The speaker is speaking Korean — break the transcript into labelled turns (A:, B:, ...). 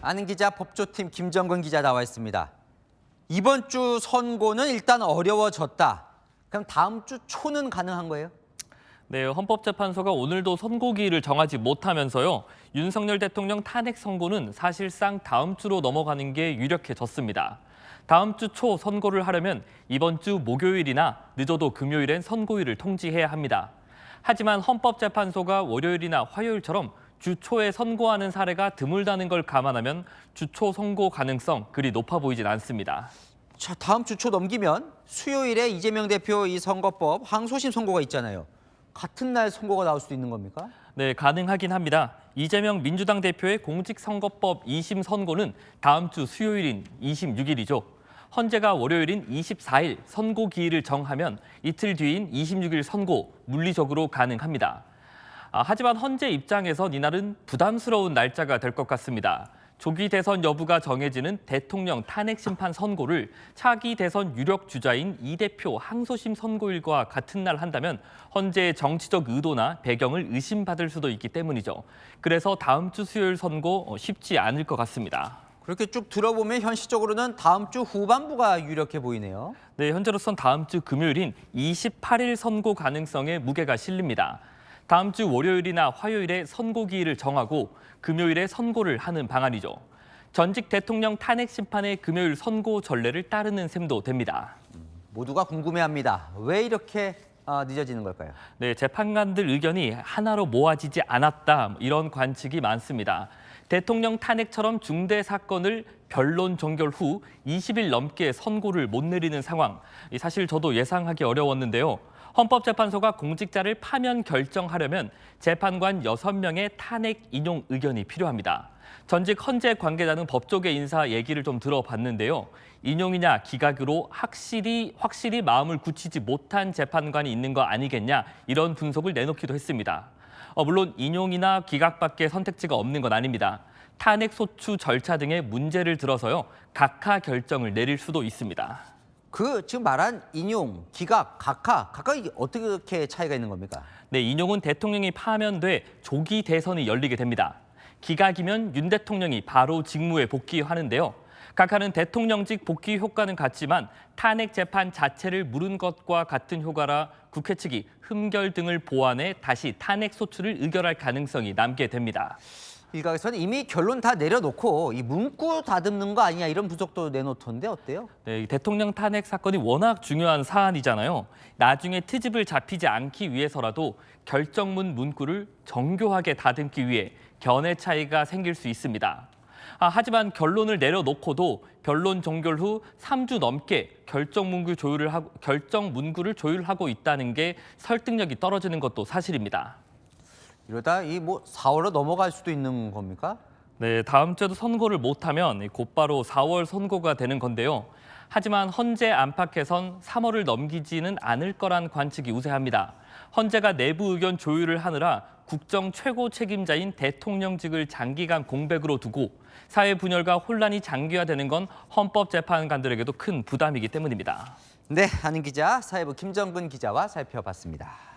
A: 아는 기자 법조팀 김정근 기자 나와 있습니다. 이번 주 선고는 일단 어려워졌다. 그럼 다음 주 초는 가능한 거예요?
B: 네, 헌법재판소가 오늘도 선고기일을 정하지 못하면서요. 윤석열 대통령 탄핵 선고는 사실상 다음 주로 넘어가는 게 유력해졌습니다. 다음 주 초 선고를 하려면 이번 주 목요일이나 늦어도 금요일엔 선고일을 통지해야 합니다. 하지만 헌법재판소가 월요일이나 화요일처럼 주 초에 선고하는 사례가 드물다는 걸 감안하면 주 초 선고 가능성 그리 높아 보이진 않습니다.
A: 자, 다음 주 초 넘기면 수요일에 이재명 대표 이 선거법 항소심 선고가 있잖아요. 같은 날 선고가 나올 수도 있는 겁니까?
B: 네, 가능하긴 합니다. 이재명 민주당 대표의 공직선거법 2심 선고는 다음 주 수요일인 26일이죠. 헌재가 월요일인 24일 선고 기일을 정하면 이틀 뒤인 26일 선고 물리적으로 가능합니다. 하지만 헌재 입장에선 이날은 부담스러운 날짜가 될 것 같습니다. 조기 대선 여부가 정해지는 대통령 탄핵 심판 선고를 차기 대선 유력 주자인 이 대표 항소심 선고일과 같은 날 한다면 헌재의 정치적 의도나 배경을 의심받을 수도 있기 때문이죠. 그래서 다음 주 수요일 선고 쉽지 않을 것 같습니다.
A: 그렇게 쭉 들어보면 현실적으로는 다음 주 후반부가 유력해 보이네요.
B: 네, 현재로선 다음 주 금요일인 28일 선고 가능성에 무게가 실립니다. 다음 주 월요일이나 화요일에 선고 기일을 정하고 금요일에 선고를 하는 방안이죠. 전직 대통령 탄핵 심판의 금요일 선고 전례를 따르는 셈도 됩니다.
A: 모두가 궁금해합니다. 왜 이렇게 늦어지는 걸까요?
B: 네, 재판관들 의견이 하나로 모아지지 않았다 이런 관측이 많습니다. 대통령 탄핵처럼 중대 사건을 변론 종결 후 20일 넘게 선고를 못 내리는 상황. 사실 저도 예상하기 어려웠는데요. 헌법재판소가 공직자를 파면 결정하려면 재판관 6명의 탄핵 인용 의견이 필요합니다. 전직 헌재 관계자는 법조계 인사 얘기를 좀 들어봤는데요. 인용이냐 기각으로 확실히 마음을 굳히지 못한 재판관이 있는 거 아니겠냐 이런 분석을 내놓기도 했습니다. 물론 인용이나 기각밖에 선택지가 없는 건 아닙니다. 탄핵 소추 절차 등의 문제를 들어서요. 각하 결정을 내릴 수도 있습니다.
A: 지금 말한 인용, 기각, 각각 이게 어떻게 차이가 있는 겁니까?
B: 네, 인용은 대통령이 파면돼 조기 대선이 열리게 됩니다. 기각이면 윤 대통령이 바로 직무에 복귀하는데요. 각하는 대통령직 복귀 효과는 같지만 탄핵 재판 자체를 물은 것과 같은 효과라 국회 측이 흠결 등을 보완해 다시 탄핵 소추를 의결할 가능성이 남게 됩니다.
A: 일각에서는 이미 결론 다 내려놓고 이 문구 다듬는 거 아니냐 이런 분석도 내놓던데 어때요?
B: 네, 대통령 탄핵 사건이 워낙 중요한 사안이잖아요. 나중에 트집을 잡히지 않기 위해서라도 결정문 문구를 정교하게 다듬기 위해 견해 차이가 생길 수 있습니다. 하지만 결론을 내려놓고도 변론 종결 후 3주 넘게 결정문구를 조율하고 있다는 게 설득력이 떨어지는 것도 사실입니다.
A: 이러다 4월로 넘어갈 수도 있는 겁니까?
B: 네, 다음 주에도 선고를 못하면 곧바로 4월 선고가 되는 건데요. 하지만 헌재 안팎에선 3월을 넘기지는 않을 거란 관측이 우세합니다. 헌재가 내부 의견 조율을 하느라 국정 최고 책임자인 대통령직을 장기간 공백으로 두고 사회 분열과 혼란이 장기화되는 건 헌법재판관들에게도 큰 부담이기 때문입니다.
A: 네, 아는 기자 사회부 김정근 기자와 살펴봤습니다.